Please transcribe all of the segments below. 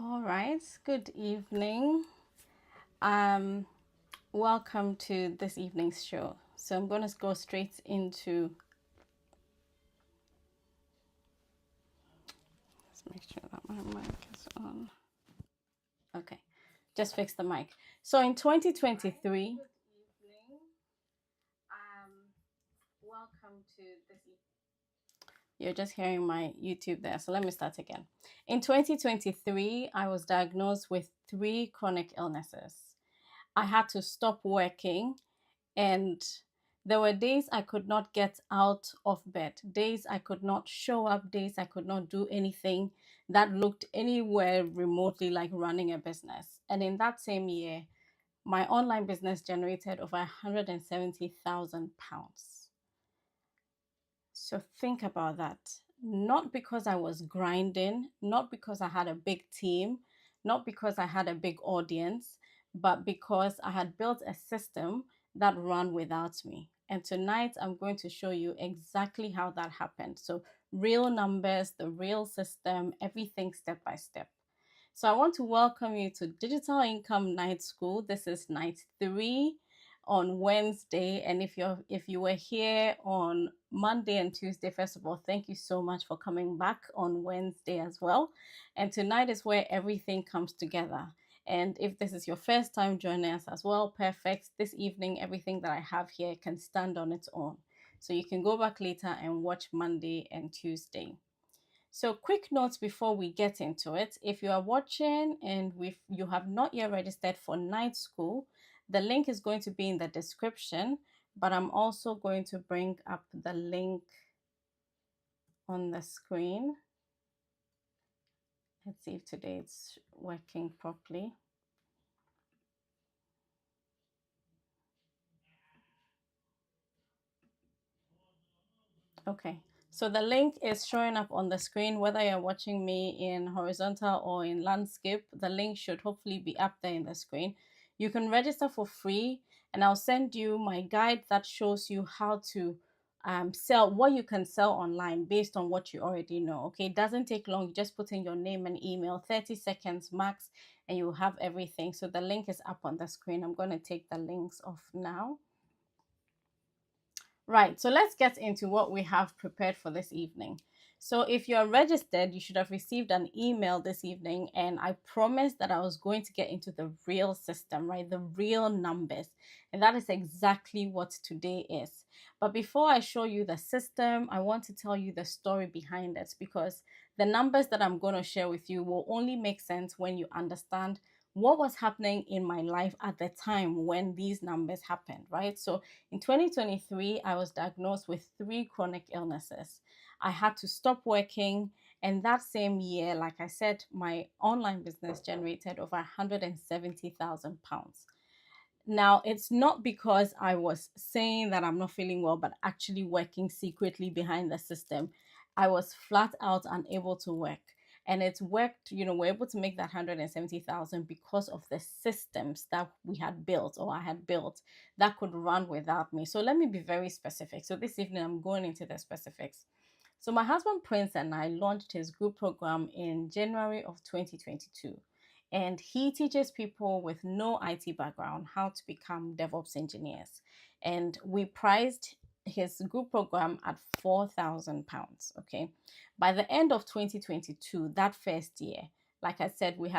All right, good evening. Um, Welcome to this evening's show. So I'm going to go straight into. Let's make sure that my mic is on. Okay, just fix the mic. So in 2023, welcome to this. You're just hearing my YouTube there. So let me start again. In 2023, I was diagnosed with three chronic illnesses. I had to stop working, and there were days I could not get out of bed, days I could not show up, days I could not do anything that looked anywhere remotely like running a business. And in that same year, my online business generated over £170,000. So think about that. Not because I was grinding, not because I had a big team, not because I had a big audience, but because I had built a system that ran without me. And tonight I'm going to show you exactly how that happened. So, real numbers, the real system, everything step by step. So I want to welcome you to Digital Income Night School. This is night 3 on Wednesday. And if you were here on Monday and Tuesday, first of all, thank you so much for coming back on Wednesday as well. And tonight is where everything comes together. And if this is your first time joining us as well, perfect. This evening, everything that I have here can stand on its own. So you can go back later and watch Monday and Tuesday. So quick notes before we get into it. If you are watching and you have not yet registered for night school, the link is going to be in the description, but I'm also going to bring up the link on the screen. Let's see if today it's working properly. Okay, so the link is showing up on the screen, whether you're watching me in horizontal or in landscape. The link should hopefully be up there in the screen. You can register for free, and I'll send you my guide that shows you how to sell, what you can sell online based on what you already know. Okay, it doesn't take long. You just put in your name and email, 30 seconds max, and you have everything. So the link is up on the screen. I'm going to take the links off now. Right, so let's get into what we have prepared for this evening. So, if you're registered, you should have received an email this evening, and I promised that I was going to get into the real system, right? The real numbers. And that is exactly what today is. But before I show you the system, I want to tell you the story behind it, because the numbers that I'm going to share with you will only make sense when you understand what was happening in my life at the time when these numbers happened, right? So, in 2023, I was diagnosed with three chronic illnesses. I had to stop working, and that same year, like I said, my online business generated over £170,000. Now, it's not because I was saying that I'm not feeling well, but actually working secretly behind the system. I was flat out unable to work. And it's worked, we're able to make that 170,000 because of the systems that we had built, or I had built, that could run without me. So let me be very specific. So this evening, I'm going into the specifics. So my husband Prince and I launched his group program in January of 2022. And he teaches people with no IT background how to become DevOps engineers. And we priced his group program at £4,000. Okay. By the end of 2022, that first year, like I said, we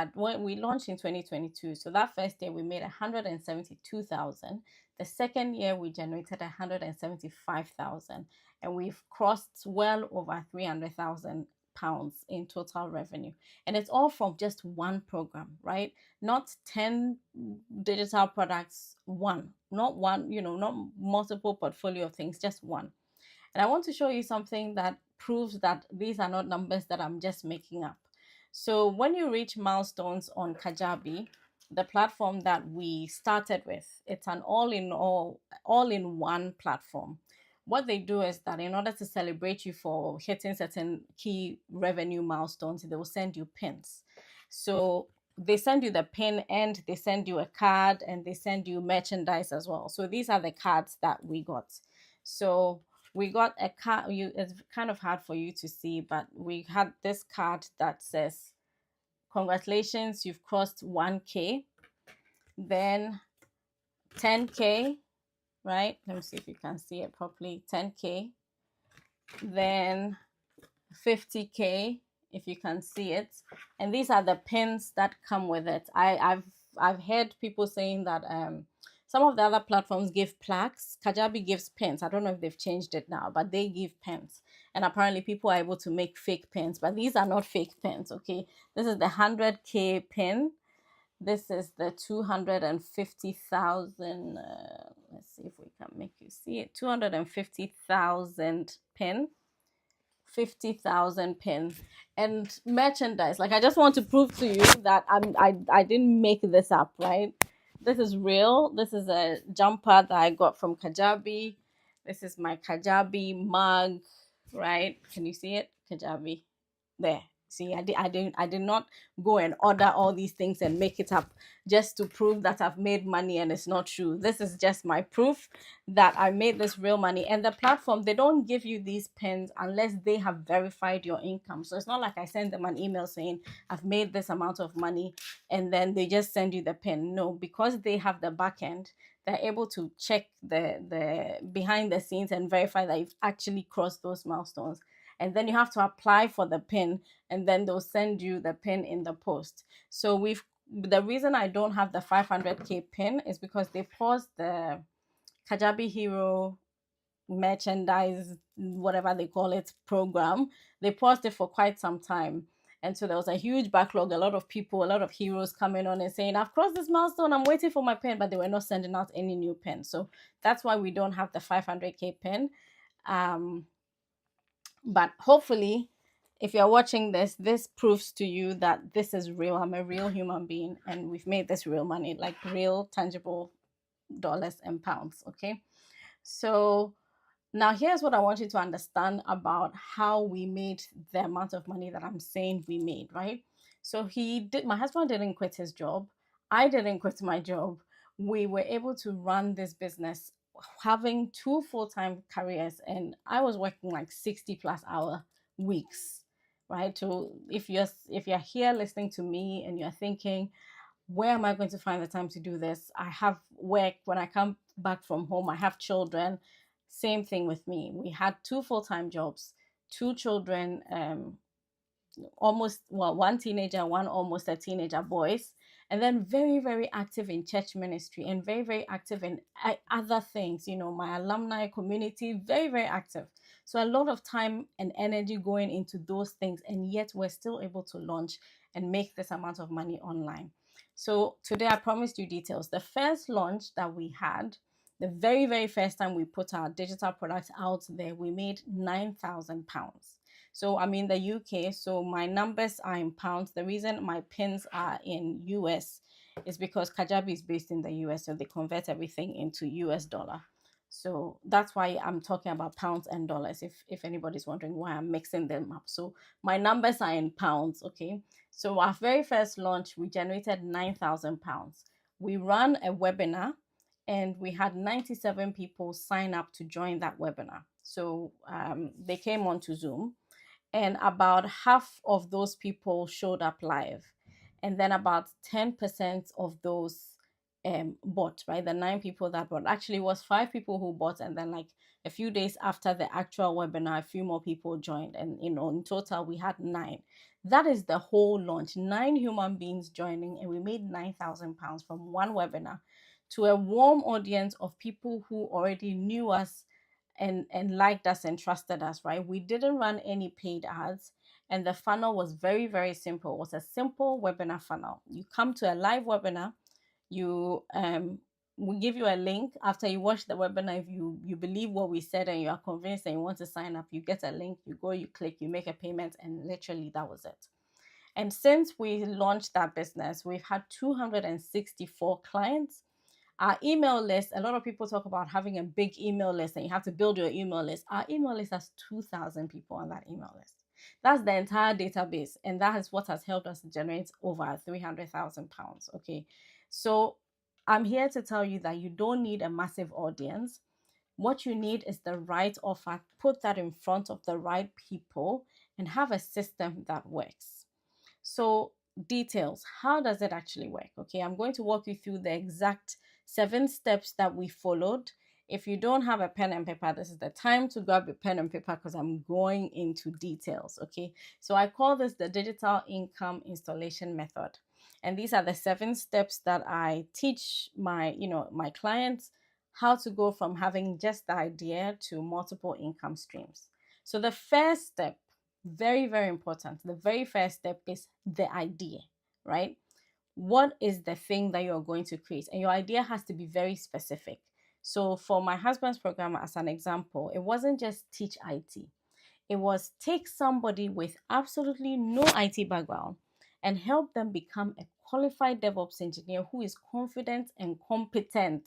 launched in 2022. So that first year we made 172,000. The second year we generated 175,000, and we've crossed well over 300,000 pounds in total revenue. And it's all from just one program, right? Not 10 digital products, one, not one, not multiple portfolio of things, just one. And I want to show you something that proves that these are not numbers that I'm just making up. So when you reach milestones on Kajabi, the platform that we started with, it's an all-in-one platform. What they do is that in order to celebrate you for hitting certain key revenue milestones, they will send you pins. So they send you the pin, and they send you a card, and they send you merchandise as well. So these are the cards that we got. So we got a card. It's kind of hard for you to see, but we had this card that says congratulations, you've crossed 1K. Then 10K, right? Let me see if you can see it properly. 10K. Then 50K, if you can see it. And these are the pins that come with it. I've heard people saying that some of the other platforms give plaques. Kajabi gives pins. I don't know if they've changed it now, but they give pins. And apparently people are able to make fake pins, but these are not fake pins, okay? This is the 100K pin. This is the 250,000. Let's see if we can make you see it. 250,000 pin. 50,000 pins and merchandise. Like, I just want to prove to you that I didn't make this up, right? This is real. This is a jumper that I got from Kajabi. This is my Kajabi mug, right? Can you see it? Kajabi. There. See, I did not go and order all these things and make it up just to prove that I've made money and it's not true. This is just my proof that I made this real money. And the platform, they don't give you these pins unless they have verified your income. So it's not like I send them an email saying I've made this amount of money and then they just send you the pin. No, because they have the back end, they're able to check the behind the scenes and verify that you've actually crossed those milestones. And then you have to apply for the pin, and then they'll send you the pin in the post. So the reason I don't have the 500K pin is because they paused the Kajabi Hero merchandise, whatever they call it, program. They paused it for quite some time. And so there was a huge backlog, a lot of people, a lot of heroes coming on and saying, I've crossed this milestone, I'm waiting for my pin, but they were not sending out any new pin. So that's why we don't have the 500K pin. But hopefully, if you're watching this proves to you that this is real. I'm a real human being and we've made this real money, like real tangible dollars and pounds. Okay. So now here's what I want you to understand about how we made the amount of money that I'm saying we made, right? So my husband didn't quit his job. I didn't quit my job. We were able to run this business having two full-time careers, and I was working like 60 plus hour weeks, right? So if you're here listening to me and you're thinking, where am I going to find the time to do this? I have work when I come back from home. I have children. Same thing with me. We had two full-time jobs, two children, almost, well, one teenager, one almost a teenager, boys, and then very, very active in church ministry and very, very active in other things, my alumni community, very, very active. So a lot of time and energy going into those things, and yet we're still able to launch and make this amount of money online. So today I promised you details. The first launch that we had, the very, very first time we put our digital products out there, we made £9,000. So I'm in the UK, so my numbers are in pounds. The reason my pins are in US is because Kajabi is based in the US, so they convert everything into US dollar. So that's why I'm talking about pounds and dollars, if anybody's wondering why I'm mixing them up. So my numbers are in pounds, okay? So our very first launch, we generated £9,000. We ran a webinar and we had 97 people sign up to join that webinar. So they came onto Zoom, and about half of those people showed up live, and then about 10% of those bought, right? The 9 people that bought, actually was 5 people who bought, and then like a few days after the actual webinar, a few more people joined, and in total we had 9. That is the whole launch, 9 human beings joining, and we made £9,000 from one webinar to a warm audience of people who already knew us and liked us and trusted us, right? We didn't run any paid ads, and the funnel was very, very simple. It was a simple webinar funnel. You come to a live webinar, you we give you a link. After you watch the webinar, if you believe what we said and you are convinced and you want to sign up, you get a link, you go, you click, you make a payment, and literally that was it. And since we launched that business, we've had 264 clients. Our email list, a lot of people talk about having a big email list and you have to build your email list. Our email list has 2,000 people on that email list. That's the entire database, and that is what has helped us generate over £300,000. Okay, so I'm here to tell you that you don't need a massive audience. What you need is the right offer. Put that in front of the right people and have a system that works. So details. How does it actually work? Okay, I'm going to walk you through the exact 7 steps that we followed. If you don't have a pen and paper, this is the time to grab your pen and paper because I'm going into details. Okay, so I call this the digital income installation method. And these are the 7 steps that I teach my clients how to go from having just the idea to multiple income streams. So the first step, very, very important. The very first step is the idea, right? What is the thing that you're going to create? And your idea has to be very specific. So for my husband's program, as an example, it wasn't just teach IT. It was take somebody with absolutely no IT background and help them become a qualified DevOps engineer who is confident and competent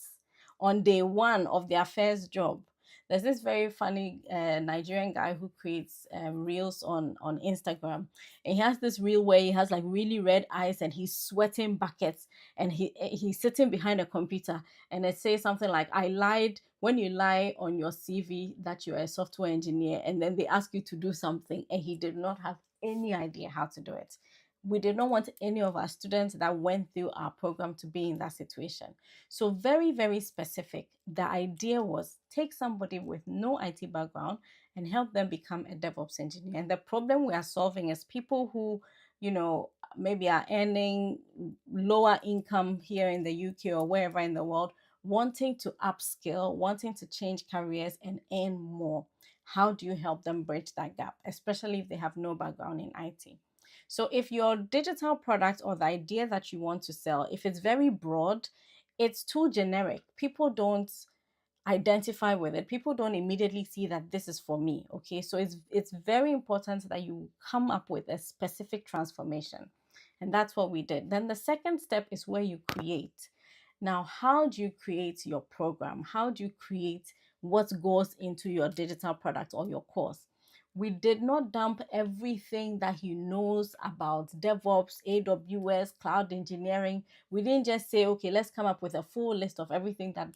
on day one of their first job. There's this very funny Nigerian guy who creates reels on Instagram. And he has this reel where he has like really red eyes and he's sweating buckets and he's sitting behind a computer and it says something like, I lied when you lie on your CV that you're a software engineer and then they ask you to do something and he did not have any idea how to do it. We did not want any of our students that went through our program to be in that situation. So very, very specific. The idea was take somebody with no IT background and help them become a DevOps engineer. And the problem we are solving is people who, maybe are earning lower income here in the UK or wherever in the world, wanting to upskill, wanting to change careers and earn more. How do you help them bridge that gap, especially if they have no background in IT? So if your digital product or the idea that you want to sell, if it's very broad, it's too generic. People don't identify with it. People don't immediately see that this is for me. Okay, so it's very important that you come up with a specific transformation. And that's what we did. Then the second step is where you create. Now, how do you create your program? How do you create what goes into your digital product or your course? We did not dump everything that he knows about DevOps, AWS, cloud engineering. We didn't just say, okay, let's come up with a full list of everything that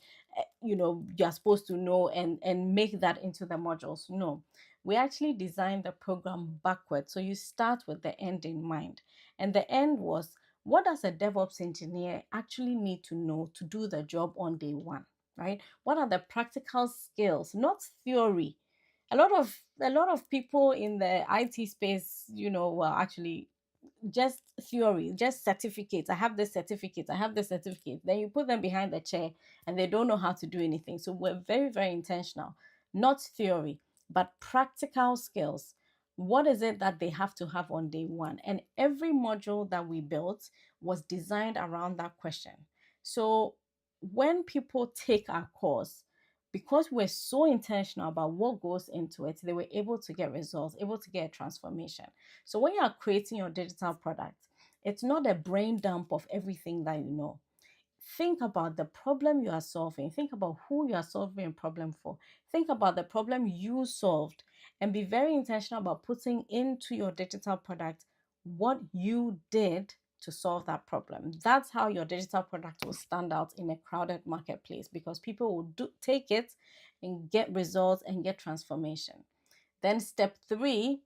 you're supposed to know and make that into the modules. No, we actually designed the program backwards. So you start with the end in mind. And the end was, what does a DevOps engineer actually need to know to do the job on day one, right? What are the practical skills, not theory? A lot of people in the IT space, well, actually just theory, just certificates. I have this certificate, I have this certificate. Then you put them behind the chair and they don't know how to do anything. So we're very, very intentional, not theory, but practical skills. What is it that they have to have on day one? And every module that we built was designed around that question. So when people take our course, because we're so intentional about what goes into it, they were able to get results, able to get a transformation. So when you are creating your digital product, it's not a brain dump of everything that you know. Think about the problem you are solving. Think about who you are solving a problem for. Think about the problem you solved and be very intentional about putting into your digital product what you did to solve that problem. That's how your digital product will stand out in a crowded marketplace because people will take it and get results and get transformation. Then step 3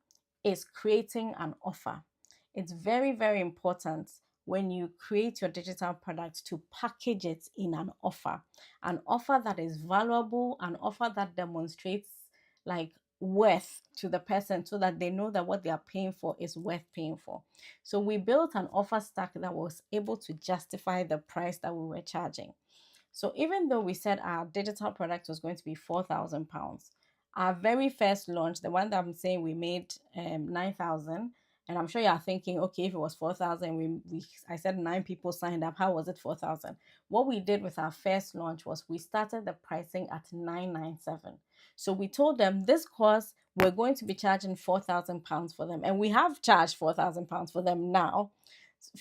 is creating an offer. It's very, very important when you create your digital product to package it in an offer that is valuable, an offer that demonstrates like worth to the person so that they know that what they are paying for is worth paying for. So we built an offer stack that was able to justify the price that we were charging. So even though we said our digital product was going to be £4,000, our very first launch, the one that I'm saying we made 9,000, and I'm sure you are thinking, okay, if it was 4,000, I said 9 people signed up. How was it 4,000? What we did with our first launch was we started the pricing at 997. So we told them this course we're going to be charging £4,000 for them, and we have charged £4,000 for them now.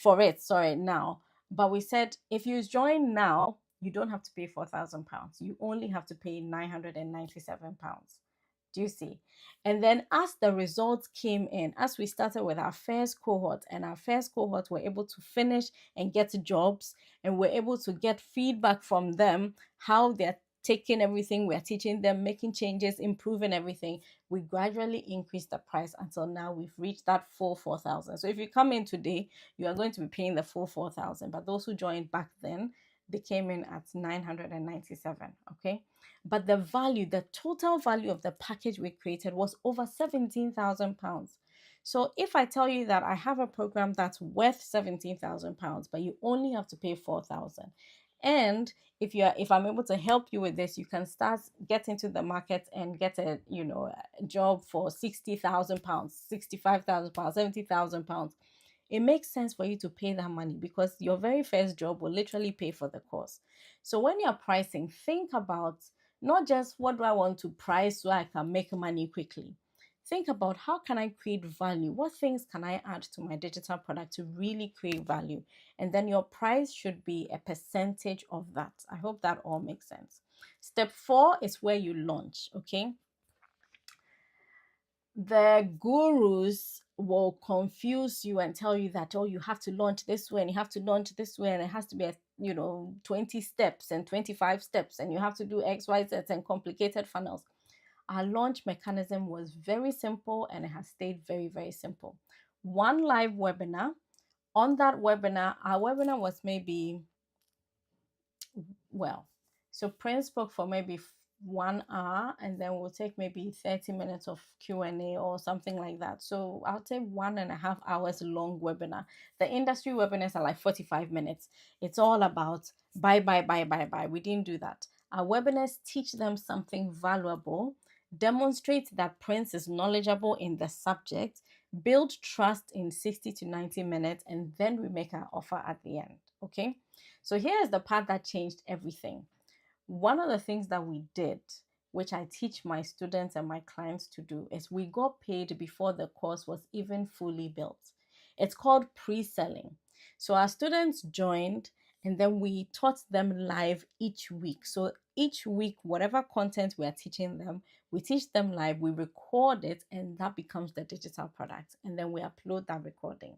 Now. But we said if you join now, you don't have to pay £4,000. You only have to pay £997. Do you see? And then as the results came in, as we started with our first cohort, and our first cohort were able to finish and get jobs, and we're able to get feedback from them how they're taking everything we're teaching them, making changes, improving everything, we gradually increase the price until now we've reached that full 4,000. So if you come in today, you are going to be paying the full 4,000. But those who joined back then, they came in at 997. Okay. But the value, the total value of the package we created was over £17,000. So if I tell you that I have a program that's worth £17,000, but you only have to pay 4,000, and if I'm able to help you with this, you can start get into the market and get a job for £60,000, £65,000, £70,000. It makes sense for you to pay that money because your very first job will literally pay for the course. So when you're pricing, think about not just what do I want to price so I can make money quickly. Think about how can I create value? What things can I add to my digital product to really create value? And then your price should be a percentage of that. I hope that all makes sense. Step 4 is where you launch, okay? The gurus will confuse you and tell you that, oh, you have to launch this way and you have to launch this way and it has to be 20 steps and 25 steps and you have to do XYZ and complicated funnels. Our launch mechanism was very simple and it has stayed very, very simple. One live webinar. On that webinar, our webinar was maybe, so Prince spoke for maybe 1 hour and then we'll take maybe 30 minutes of Q&A or something like that. So I'll take 1.5 hours long webinar. The industry webinars are like 45 minutes. It's all about buy. We didn't do that. Our webinars teach them something valuable, demonstrate that Prince is knowledgeable in the subject, build trust in 60 to 90 minutes, and then we make our offer at the end. Okay, so here's the part that changed everything. One of the things that we did, which I teach my students and my clients to do, is we got paid before the course was even fully built. It's called pre-selling. So our students joined and then we taught them live each week. So each week, whatever content we are teaching them, we teach them live, we record it, and that becomes the digital product. And then we upload that recording.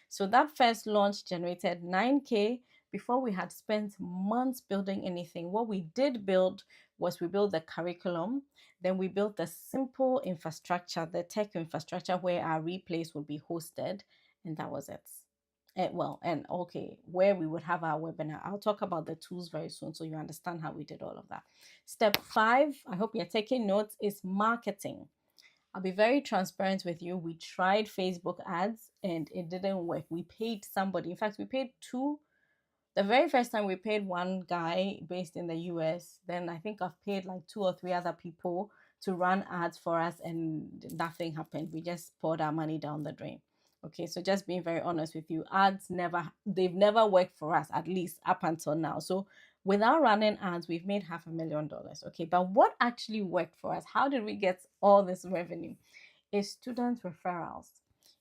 So that first launch generated 9K before we had spent months building anything. What we did build was we built the curriculum, then we built the simple infrastructure, the tech infrastructure where our replays would be hosted, and that was it. Where we would have our webinar. I'll talk about the tools very soon so you understand how we did all of that. Step 5, I hope you're taking notes, is marketing. I'll be very transparent with you. We tried Facebook ads and it didn't work. We paid somebody. In fact, we paid two. The very first time we paid one guy based in the US. Then I think I've paid like 2 or 3 other people to run ads for us and nothing happened. We just poured our money down the drain. Okay, so just being very honest with you, they've never worked for us, at least up until now. So without running ads, we've made $500,000. Okay, but what actually worked for us? How did we get all this revenue? Is student referrals.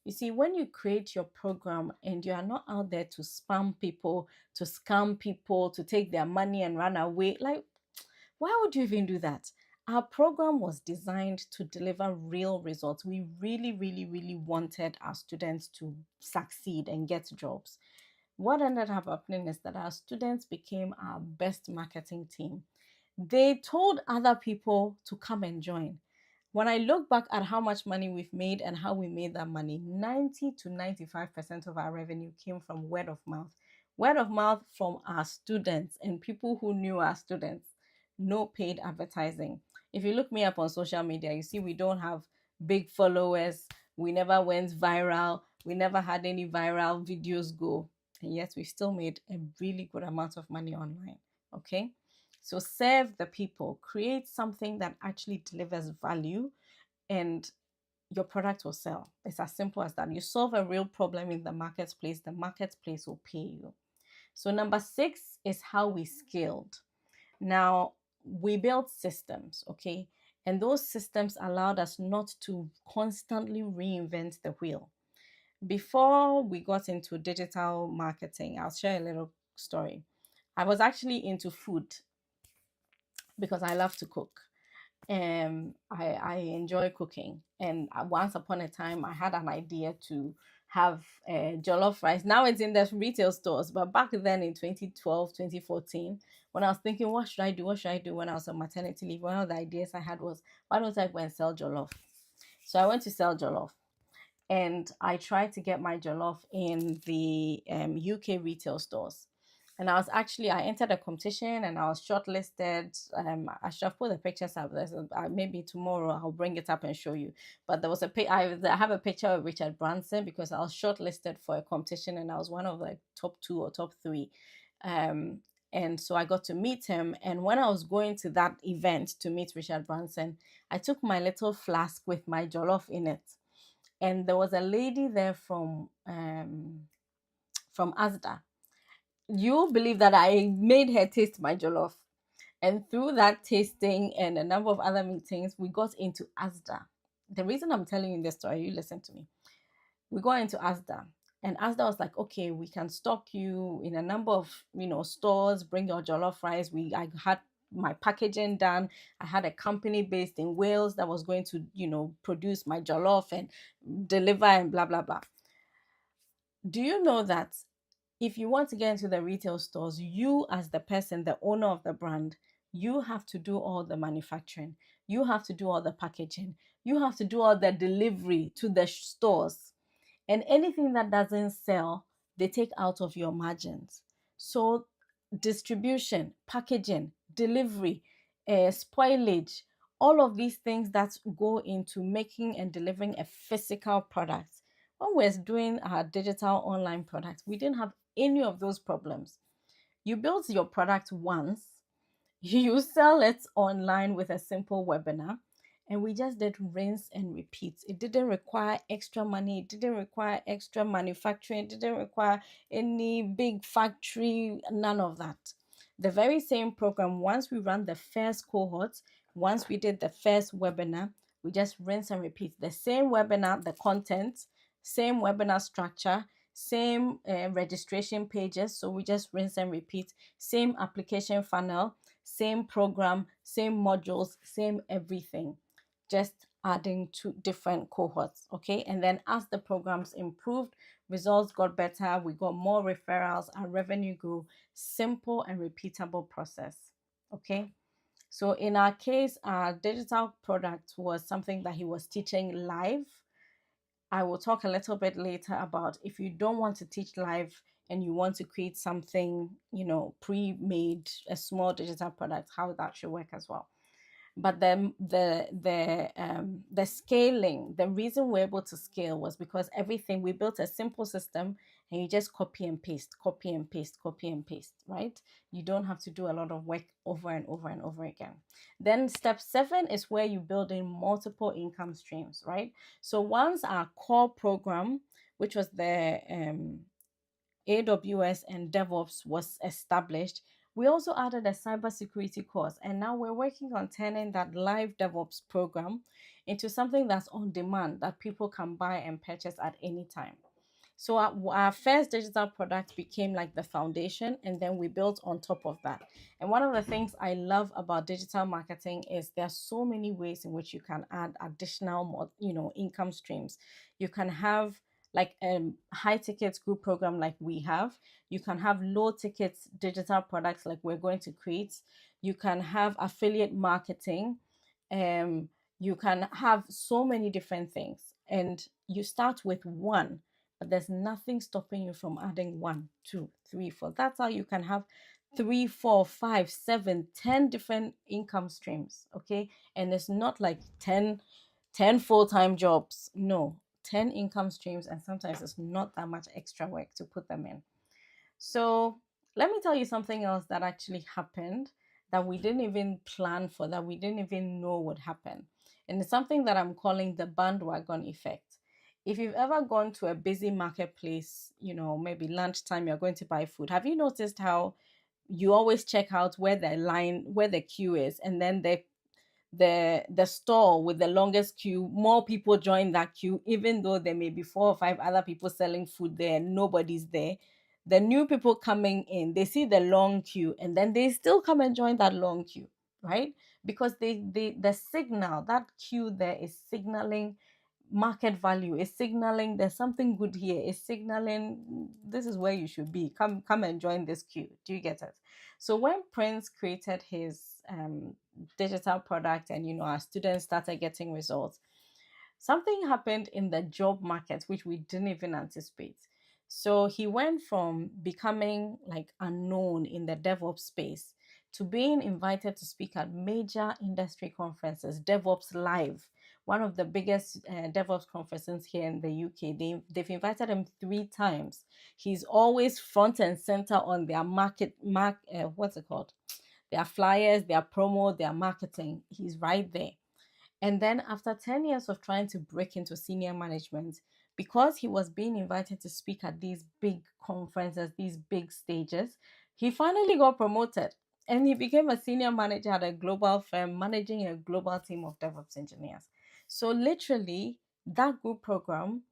You see, when you create your program and you are not out there to spam people, to scam people, to take their money and run away, like, why would you even do that? Our program was designed to deliver real results. We really, really, really wanted our students to succeed and get jobs. What ended up happening is that our students became our best marketing team. They told other people to come and join. When I look back at how much money we've made and how we made that money, 90 to 95% of our revenue came from word of mouth. Word of mouth from our students and people who knew our students. No paid advertising. If you look me up on social media, you see we don't have big followers. We never went viral. We never had any viral videos go. And yet we still made a really good amount of money online. Okay? So serve the people. Create something that actually delivers value and your product will sell. It's as simple as that. You solve a real problem in the marketplace will pay you. So number 6 is how we scaled. Now, we built systems, okay? And those systems allowed us not to constantly reinvent the wheel. Before we got into digital marketing, I'll share a little story. I was actually into food because I love to cook. I enjoy cooking. And once upon a time, I had an idea to have jollof rice. Now it's in the retail stores, but back then in 2012, 2014, when I was thinking, what should I do? What should I do when I was on maternity leave? One of the ideas I had was, why don't I go and sell jollof? So I went to sell jollof, and I tried to get my jollof in the UK retail stores. And I entered a competition and I was shortlisted. I should have put the pictures up there. So, maybe tomorrow I'll bring it up and show you. But there was I have a picture of Richard Branson because I was shortlisted for a competition and I was one of the top two or top three. Um, and so I got to meet him. And when I was going to that event to meet Richard Branson, I took my little flask with my jollof in it, and there was a lady there from Asda. You believe that I made her taste my jollof, and through that tasting and a number of other meetings, we got into Asda. The reason I'm telling you this story, you listen to me. We got into Asda, and Asda was like, "Okay, we can stock you in a number of stores. Bring your jollof rice." I had my packaging done. I had a company based in Wales that was going to produce my jollof and deliver and blah blah blah. Do you know that if you want to get into the retail stores, you as the person, the owner of the brand, you have to do all the manufacturing, you have to do all the packaging, you have to do all the delivery to the stores, and anything that doesn't sell, they take out of your margins. So distribution, packaging, delivery, spoilage, all of these things that go into making and delivering a physical product. When we're doing our digital online products, we didn't have any of those problems. You build your product once, you sell it online with a simple webinar, and we just did rinse and repeat. It didn't require extra money, it didn't require extra manufacturing, it didn't require any big factory, none of that. The very same program, once we ran the first cohort, once we did the first webinar, we just rinse and repeat the same webinar, the content, same webinar structure, same registration pages. So we just rinse and repeat, same application funnel, same program, same modules, same everything, just adding two different cohorts. Okay. And then as the programs improved, results got better, we got more referrals, our revenue grew. Simple and repeatable process. Okay. So in our case, our digital product was something that he was teaching live. I will talk a little bit later about if you don't want to teach live and you want to create something, pre-made, a small digital product, how that should work as well. But the scaling, the reason we're able to scale was because everything, we built a simple system and you just copy and paste, copy and paste, copy and paste, right? You don't have to do a lot of work over and over and over again. Then step 7 is where you build in multiple income streams, right? So once our core program, which was the AWS and DevOps, was established, we also added a cybersecurity course. And now we're working on turning that live DevOps program into something that's on demand that people can buy and purchase at any time. So our first digital product became like the foundation, and then we built on top of that. And one of the things I love about digital marketing is there are so many ways in which you can add additional, income streams. You can have like a high tickets group program like we have. You can have low tickets digital products like we're going to create. You can have affiliate marketing. You can have so many different things, and you start with one, but there's nothing stopping you from adding 1, 2, 3, 4. That's how you can have 3, 4, 5, 7, 10 different income streams. Okay. And it's not like 10 full-time jobs. No, 10 income streams. And sometimes it's not that much extra work to put them in. So let me tell you something else that actually happened that we didn't even plan for, that we didn't even know would happen. And it's something that I'm calling the bandwagon effect. If you've ever gone to a busy marketplace, maybe lunchtime, you're going to buy food. Have you noticed how you always check out where the queue is, and then the store with the longest queue, more people join that queue, even though there may be 4 or 5 other people selling food there and nobody's there. The new people coming in, they see the long queue and then they still come and join that long queue, right? Because the signal, that queue there is signaling market value, is signaling there's something good here, is signaling this is where you should be. Come and join this queue. Do you get it? So when Prince created his digital product, and our students started getting results, something happened in the job market which we didn't even anticipate. So he went from becoming like unknown in the DevOps space to being invited to speak at major industry conferences, DevOps Live, one of the biggest DevOps conferences here in the UK. They've invited him 3 times. He's always front and center on their what's it called? Their flyers, their promo, their marketing. He's right there. And then after 10 years of trying to break into senior management, because he was being invited to speak at these big conferences, these big stages, he finally got promoted and he became a senior manager at a global firm managing a global team of DevOps engineers. So, literally, that group program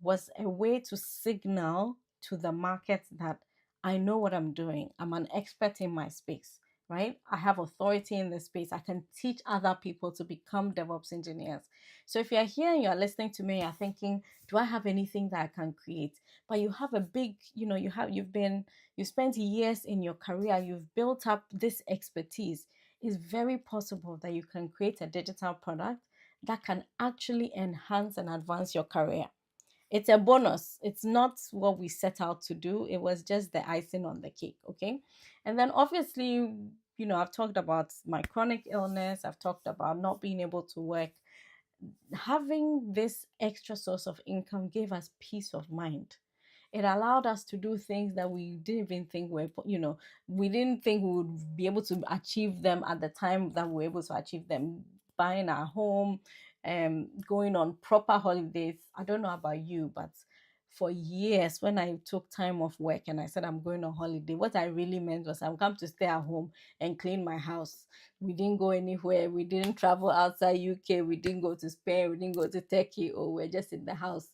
was a way to signal to the market that I know what I'm doing, I'm an expert in my space, right? I have authority in the space. I can teach other people to become DevOps engineers. So if you're here and you're listening to me, you're thinking, do I have anything that I can create? But you have a big, you've spent years in your career, you've built up this expertise. It's very possible that you can create a digital product that can actually enhance and advance your career. It's a bonus. It's not what we set out to do. It was just the icing on the cake. Okay. And then obviously, I've talked about my chronic illness. I've talked about not being able to work. Having this extra source of income gave us peace of mind. It allowed us to do things that we didn't even think we didn't think we would be able to achieve them at the time that we were able to achieve them. Buying our home, going on proper holidays. I don't know about you, but for years when I took time off work and I said I'm going on holiday, what I really meant was I'm come to stay at home and clean my house. We didn't go anywhere. We didn't travel outside UK. We didn't go to Spain. We didn't go to Turkey. Or we're just in the house.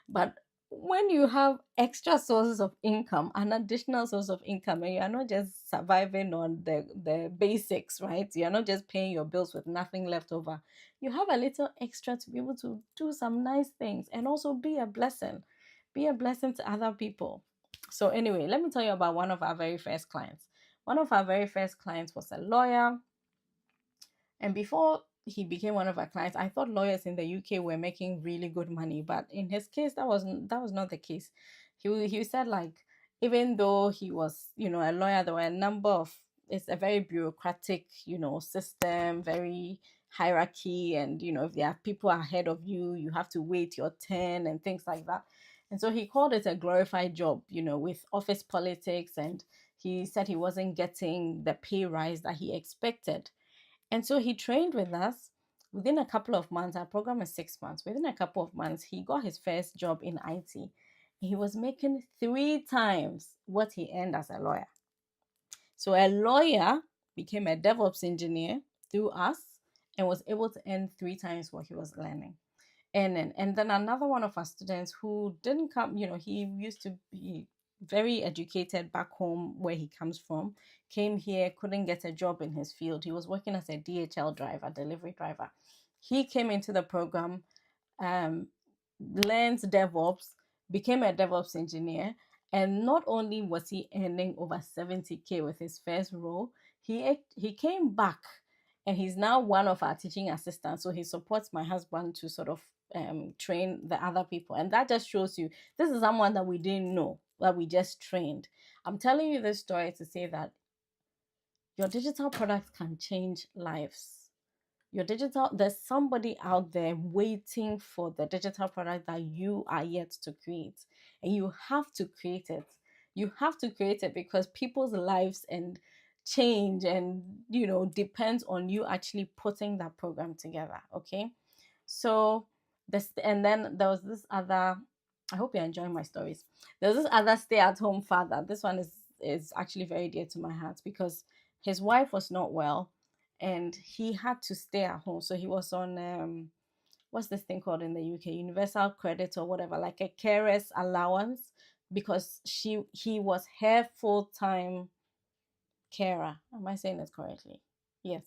But when you have extra sources of income, an additional source of income, and you're not just surviving on the basics, right? You're not just paying your bills with nothing left over. You have a little extra to be able to do some nice things and also be a blessing. Be a blessing to other people. So anyway, let me tell you about one of our very first clients. One of our very first clients was a lawyer, and before he became one of our clients, I thought lawyers in the UK were making really good money. But in his case, that was not the case. He said, like, even though he was, a lawyer, there were a number of, it's a very bureaucratic, system, very hierarchy, and if there are people ahead of you, you have to wait your turn and things like that. And so he called it a glorified job, with office politics, and he said he wasn't getting the pay rise that he expected. And so he trained with us. Within a couple of months, our program is 6 months. Within a couple of months, he got his first job in IT. He was making 3 times what he earned as a lawyer. So a lawyer became a DevOps engineer through us and was able to earn 3 times what he was learning. And then another one of our students who didn't come, he used to be very educated back home where he comes from, came here, couldn't get a job in his field. He was working as a DHL driver, delivery driver. He came into the program, um, learned DevOps, became a DevOps engineer, and not only was he earning over 70K with his first role, he came back and he's now one of our teaching assistants. So he supports my husband to sort of train the other people. And that just shows you this is someone that we didn't know, that we just trained. I'm telling you this story to say that your digital product can change lives. There's somebody out there waiting for the digital product that you are yet to create, and you have to create it. You have to create it because people's lives and change and depends on you actually putting that program together. Okay. So this, and then there was this other, I hope you're enjoying my stories. There was this other stay-at-home father. This one is actually very dear to my heart because his wife was not well and he had to stay at home. So he was on what's this thing called in the UK? Universal credit or whatever, like a carer's allowance, because he was her full-time carer. Am I saying this correctly? Yes.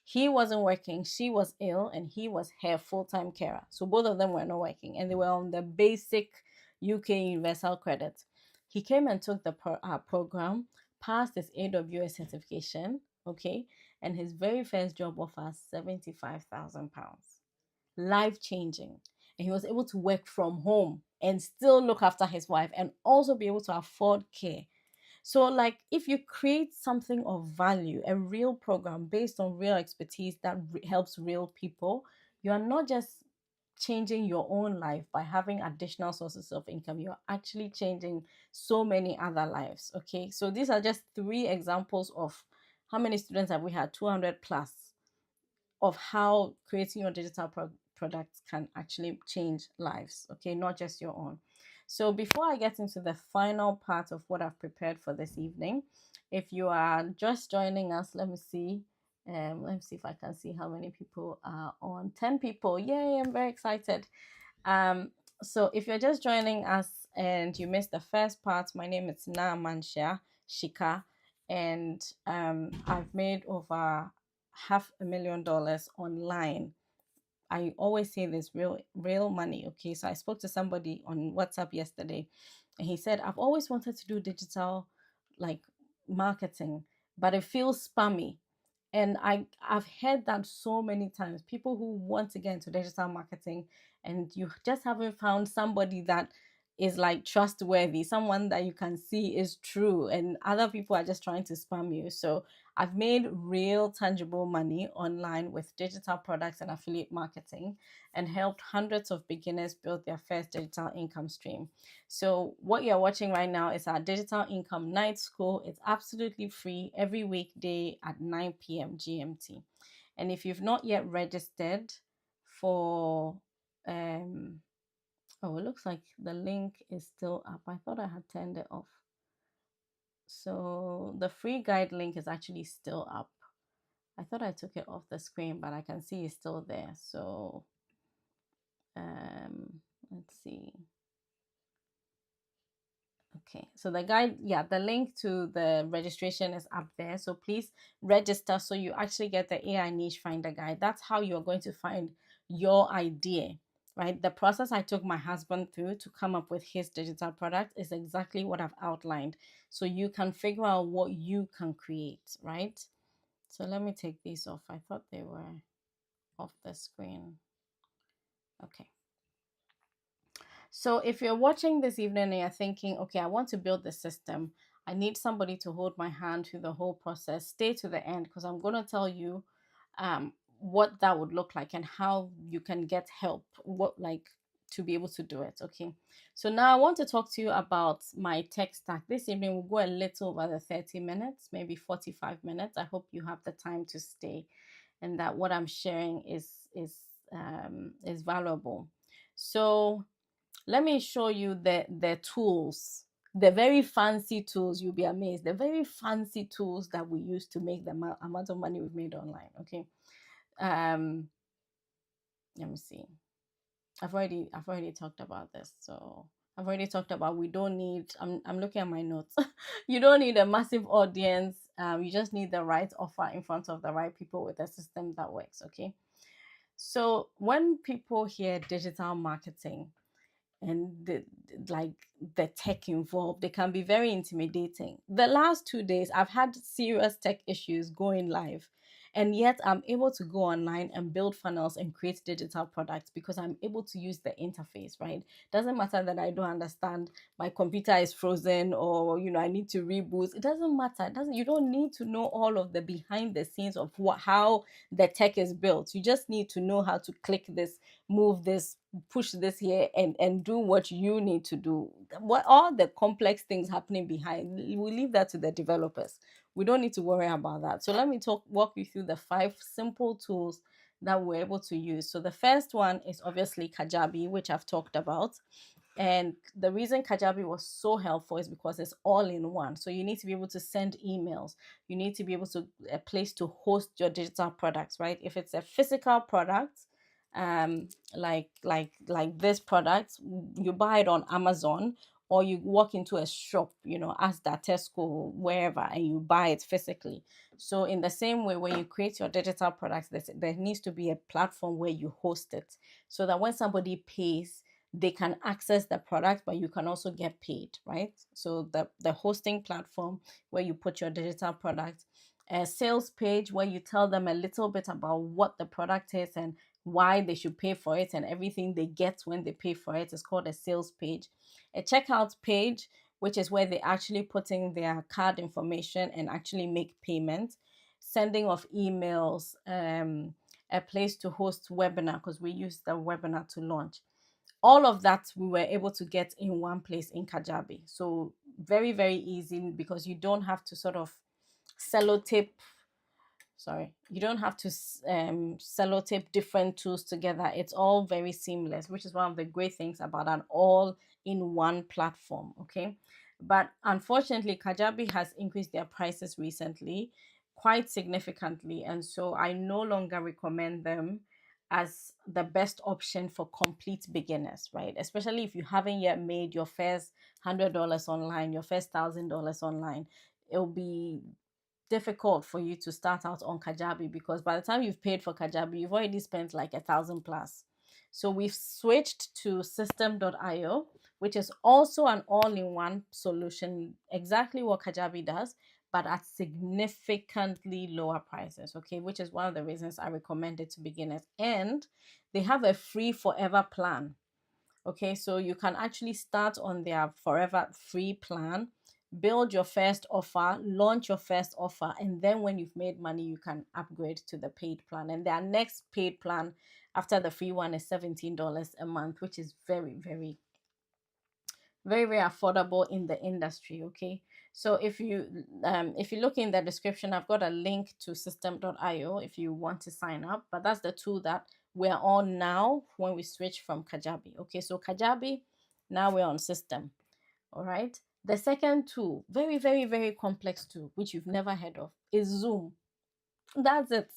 He wasn't working, she was ill, and he was her full-time carer. So both of them were not working and they were on the basic UK universal credit. He came and took the program, passed his AWS certification, okay, and his very first job offer, £75,000, life changing. And he was able to work from home and still look after his wife and also be able to afford care. So, like, if you create something of value, a real program based on real expertise that helps real people, you are not just changing your own life by having additional sources of income, you're actually changing so many other lives. Okay, so these are just three examples of how many students have we had, 200 plus, of how creating your digital products can actually change lives, okay, not just your own. So before I get into the final part of what I've prepared for this evening, if you are just joining us, let me see. Let me see if I can see how many people are on. 10 people. Yay, I'm very excited. Um, so if you're just joining us and you missed the first part, my name is Naamansia Shika, and I've made over $500,000 online. I always say this, real money. Okay, so I spoke to somebody on WhatsApp yesterday, and he said, I've always wanted to do digital, like, marketing, but it feels spammy. And I've heard that so many times. People who want to get into digital marketing, and you just haven't found somebody that is like trustworthy, someone that you can see is true, and other people are just trying to spam you. So I've made real tangible money online with digital products and affiliate marketing, and helped hundreds of beginners build their first digital income stream. So what you're watching right now is our digital income night school. It's absolutely free every weekday at 9 p.m. GMT. And if you've not yet registered for oh, it looks like the link is still up. I thought I had turned it off. So the free guide link is actually still up. I thought I took it off the screen, but I can see it's still there. So let's see. Okay, so the guide, yeah, the link to the registration is up there. So please register so you actually get the AI niche finder guide. That's how you're going to find your idea, right? The process I took my husband through to come up with his digital product is exactly what I've outlined. So you can figure out what you can create, right? So let me take these off. I thought they were off the screen. Okay. So if you're watching this evening and you're thinking, okay, I want to build the system, I need somebody to hold my hand through the whole process, stay to the end, because I'm going to tell you what that would look like and how you can get help, what, like, to be able to do it. Okay. So now I want to talk to you about my tech stack. This evening we'll go a little over the 30 minutes, maybe 45 minutes. I hope you have the time to stay and that what I'm sharing is valuable. So let me show you the tools, the very fancy tools. You'll be amazed, the very fancy tools that we use to make the amount of money we've made online. Okay. Let me see. I've already talked about this. So I've already talked about, we don't need, I'm looking at my notes. You don't need a massive audience. You just need the right offer in front of the right people with a system that works. Okay. So when people hear digital marketing, and like the tech involved, they can be very intimidating. The last 2 days I've had serious tech issues going live, and yet I'm able to go online and build funnels and create digital products because I'm able to use the interface, right? Doesn't matter that I don't understand, my computer is frozen, or I need to reboot. It doesn't matter. You don't need to know all of the behind the scenes of how the tech is built. You just need to know how to click this, move this, push this here, and do what you need to do. What all the complex things happening behind, we leave that to the developers. We don't need to worry about that. So let me walk you through the 5 simple tools that we're able to use. So the first one is obviously Kajabi, which I've talked about. And the reason Kajabi was so helpful is because it's all in one. So you need to be able to send emails. You need to be able to a place to host your digital products, right? If it's a physical product, like this product, you buy it on Amazon, or you walk into a shop, Asda, Tesco, wherever, and you buy it physically. So in the same way, when you create your digital products, there needs to be a platform where you host it, so that when somebody pays, they can access the product, but you can also get paid, right? So the hosting platform where you put your digital product, a sales page where you tell them a little bit about what the product is and why they should pay for it and everything they get when they pay for it is called a sales page. A checkout page, which is where they actually put in their card information and actually make payment. Sending of emails, a place to host webinar because we use the webinar to launch. All of that we were able to get in one place in Kajabi. So very, very easy because you don't have to sort of sellotape, sorry, you don't have to sellotape different tools together. It's all very seamless, which is one of the great things about an all in one platform. Okay, but unfortunately Kajabi has increased their prices recently quite significantly, and so I no longer recommend them as the best option for complete beginners, right? Especially if you haven't yet made your first $100 online, your first $1,000 online. It'll be difficult for you to start out on Kajabi because by the time you've paid for Kajabi, you've already spent like 1,000 plus. So we've switched to system.io, which is also an all-in-one solution, exactly what Kajabi does, but at significantly lower prices, okay, which is one of the reasons I recommend it to beginners. And they have a free forever plan. Okay, so you can actually start on their forever free plan, build your first offer, launch your first offer, and then when you've made money, you can upgrade to the paid plan. And their next paid plan after the free one is $17 a month, which is very, very, very, very affordable in the industry. Okay, so if you look in the description, I've got a link to system.io if you want to sign up, but that's the tool that we're on now when we switch from Kajabi. Okay, so Kajabi, now we're on system. All right, the second tool, very, very, very complex tool, which you've never heard of, is Zoom. That's it.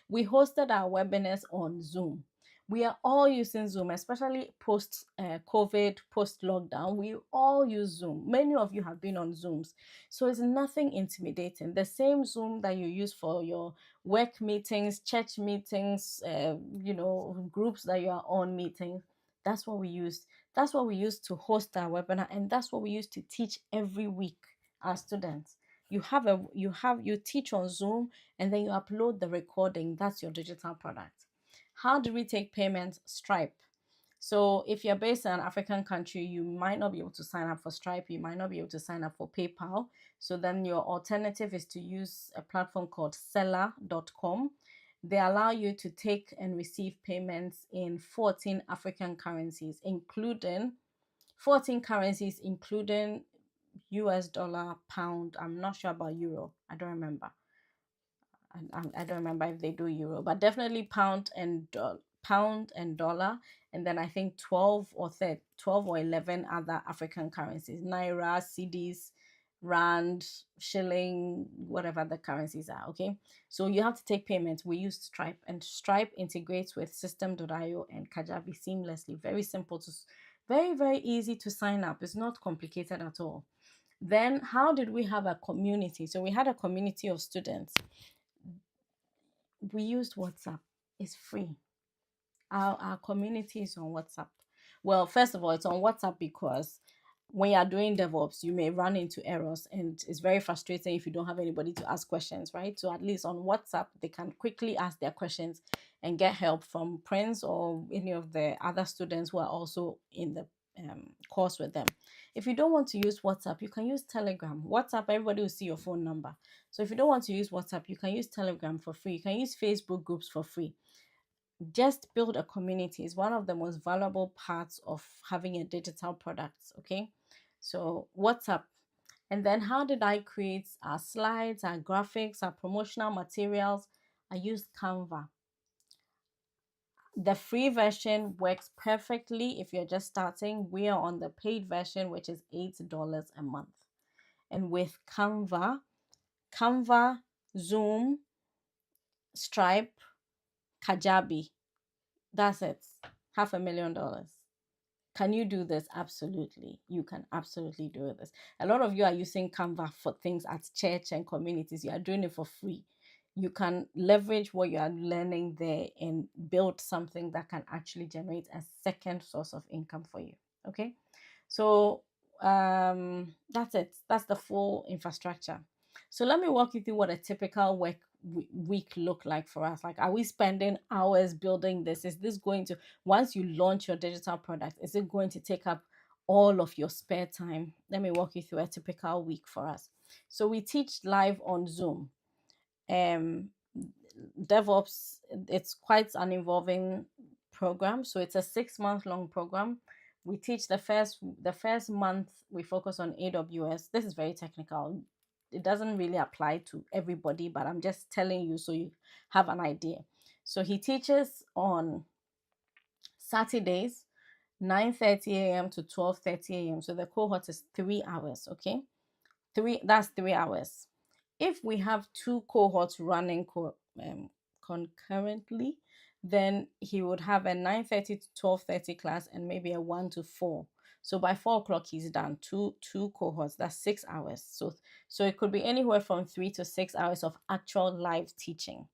We hosted our webinars on Zoom. We are all using Zoom, especially post COVID, post lockdown. We all use Zoom. Many of you have been on Zooms. So it's nothing intimidating. The same Zoom that you use for your work meetings, church meetings, groups that you are on meetings. That's what we used. That's what we use to host our webinar. And that's what we use to teach every week our students. You teach on Zoom and then you upload the recording. That's your digital product. How do we take payments? Stripe. So if you're based in an African country, you might not be able to sign up for Stripe. You might not be able to sign up for PayPal. So then your alternative is to use a platform called seller.com. They allow you to take and receive payments in 14 African currencies, including 14 currencies, including US dollar, pound. I'm not sure about euro. I don't remember. I don't remember if they do euro, but definitely pound and dollar, and then I think 12 or 11 other African currencies: naira, cedis, rand, shilling, whatever the currencies are. Okay, so you have to take payments. We use Stripe, and Stripe integrates with System.io and Kajabi seamlessly. Very simple to, very, very easy to sign up. It's not complicated at all. Then, how did we have a community? So we had a community of students. We used WhatsApp. It's free. Our community is on WhatsApp. Well, first of all, it's on WhatsApp because when you're doing DevOps, you may run into errors and it's very frustrating if you don't have anybody to ask questions, right? So at least on WhatsApp, they can quickly ask their questions and get help from Prince or any of the other students who are also in the course with them. If you don't want to use WhatsApp, you can use Telegram. WhatsApp, everybody will see your phone number. So if you don't want to use WhatsApp, you can use Telegram for free. You can use Facebook groups for free. Just build a community is one of the most valuable parts of having a digital product. Okay, so WhatsApp. And then how did I create our slides, our graphics, our promotional materials? I used Canva. The free version works perfectly if you're just starting. We are on the paid version, which is $8 a month. And with Canva, Zoom, Stripe, Kajabi, that's it. $500,000. Can you do this? Absolutely. You can absolutely do this. A lot of you are using Canva for things at church and communities. You are doing it for free. you can leverage what you are learning there and build something that can actually generate a second source of income for you. Okay. So that's it. That's the full infrastructure. So let me walk you through what a typical week look like for us. Like, are we spending hours building this? Is this going to, once you launch your digital product, is it going to take up all of your spare time? Let me walk you through a typical week for us. So we teach live on Zoom. um DevOps, it's quite an involving program. So it's a 6 month long program. We teach the first month we focus on AWS. This is very technical. It doesn't really apply to everybody, but I'm just telling you so you have an idea. So he teaches on Saturdays, 9:30 a.m. to 12:30 a.m. So the cohort is 3 hours, okay? That's 3 hours. If we have two cohorts running concurrently, then he would have a 9:30 to 12:30 class and maybe a 1 to 4. So by 4 o'clock he's done two cohorts. That's 6 hours. So it could be anywhere from 3 to 6 hours of actual live teaching.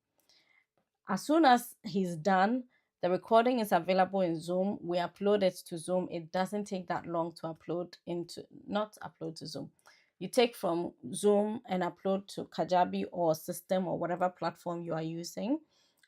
As soon as he's done, the recording is available in Zoom. We upload it to Zoom. It doesn't take that long to not upload to Zoom. You take from Zoom and upload to Kajabi or System or whatever platform you are using.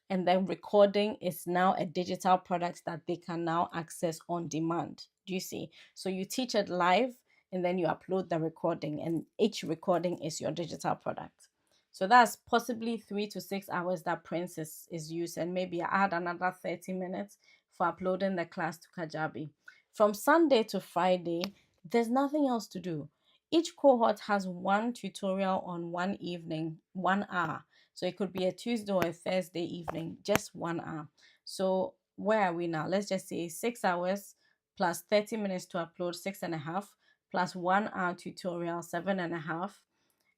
And then recording is now a digital product that they can now access on demand. Do you see? So you teach it live and then you upload the recording, and each recording is your digital product. So that's possibly 3 to 6 hours that Prince is used, and maybe I add another 30 minutes for uploading the class to Kajabi. From Sunday to Friday, there's nothing else to do. Each cohort has one tutorial on one evening, 1 hour. So it could be a Tuesday or a Thursday evening, just 1 hour. So where are we now? Let's just say 6 hours plus 30 minutes to upload, 6.5, plus 1 hour tutorial, 7.5.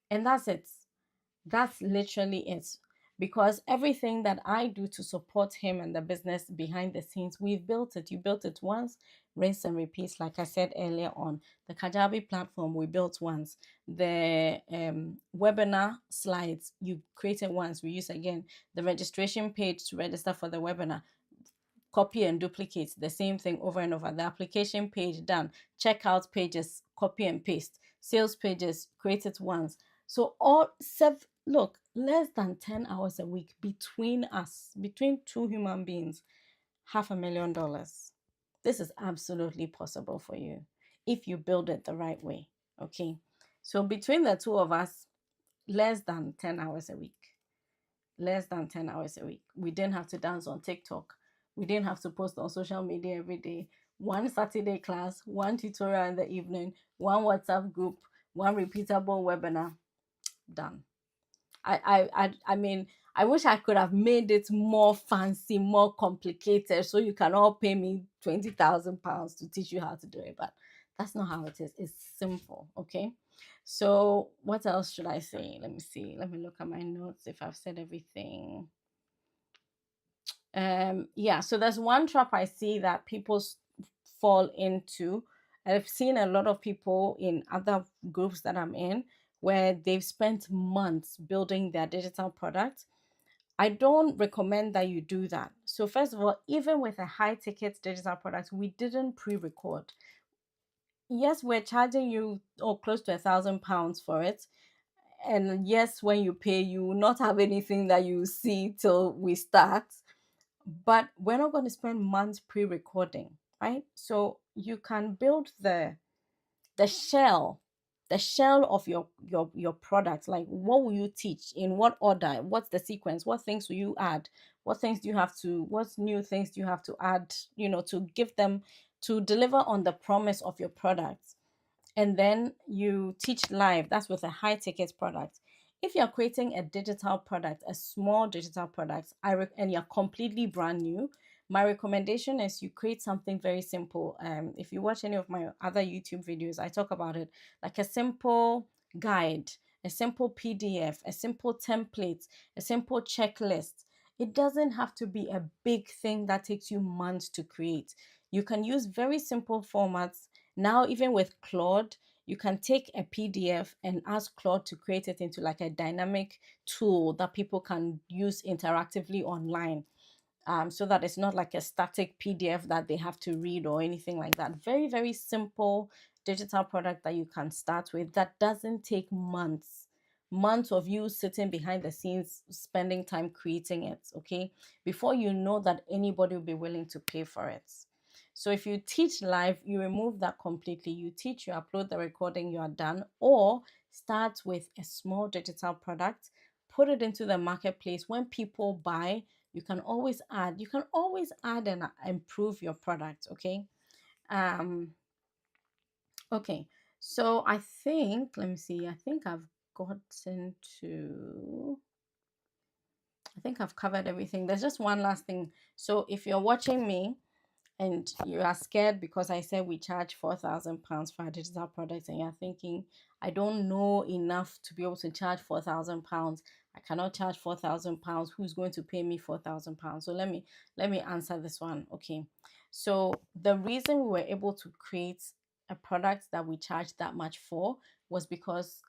And that's it. That's literally it. Because everything that I do to support him and the business behind the scenes, we've built it. You built it once, rinse and repeat. Like I said earlier on, the Kajabi platform we built once. The webinar slides you created once, we use again. The registration page to register for the webinar, copy and duplicate the same thing over and over. The application page done, checkout pages, copy and paste, sales pages, create it once. So all seven, look, less than 10 hours a week between us, between two human beings, $500,000. This is absolutely possible for you if you build it the right way. Okay. So between the two of us, less than 10 hours a week. Less than 10 hours a week. We didn't have to dance on TikTok. We didn't have to post on social media every day. One Saturday class, one tutorial in the evening, one WhatsApp group, one repeatable webinar. Done. I mean, I wish I could have made it more fancy, more complicated, so you can all pay me £20,000 to teach you how to do it. But that's not how it is. It's simple. Okay. So what else should I say? Let me see. Let me look at my notes if I've said everything. Yeah, so there's one trap I see that people fall into. I've seen a lot of people in other groups that I'm in where they've spent months building their digital product. I don't recommend that you do that. So first of all, even with a high ticket digital product, we didn't pre-record. Yes, we're charging you close to £1,000 for it. And yes, when you pay, you will not have anything that you see till we start. But we're not going to spend months pre-recording, right? So you can build the shell the shell of your product. Like, what will you teach, in what order, what's the sequence, what things will you add, what new things do you have to add, to give them, to deliver on the promise of your product. And then you teach live. That's with a high ticket product. If you're creating a digital product, a small digital product, and you're completely brand new, my recommendation is you create something very simple. If you watch any of my other YouTube videos, I talk about it, like a simple guide, a simple PDF, a simple template, a simple checklist. It doesn't have to be a big thing that takes you months to create. You can use very simple formats. Now, even with Claude, you can take a PDF and ask Claude to create it into like a dynamic tool that people can use interactively online, so that it's not like a static PDF that they have to read or anything like that. Very, very simple digital product that you can start with that doesn't take months of you sitting behind the scenes spending time creating it, okay, before you know that anybody will be willing to pay for it. So if you teach live, you remove that completely. You teach, you upload the recording, you are done. Or start with a small digital product, put it into the marketplace. When people buy, you can always add and improve your product, okay. um okay, so I think, let me see, gotten to I think I've covered everything. There's just one last thing. So if you're watching me and you are scared because I said we charge £4,000 for our digital products, and you're thinking, I don't know enough to be able to charge £4,000. I cannot charge £4,000. Who's going to pay me £4,000? So let me answer this one. Okay. So the reason we were able to create a product that we charge that much for was because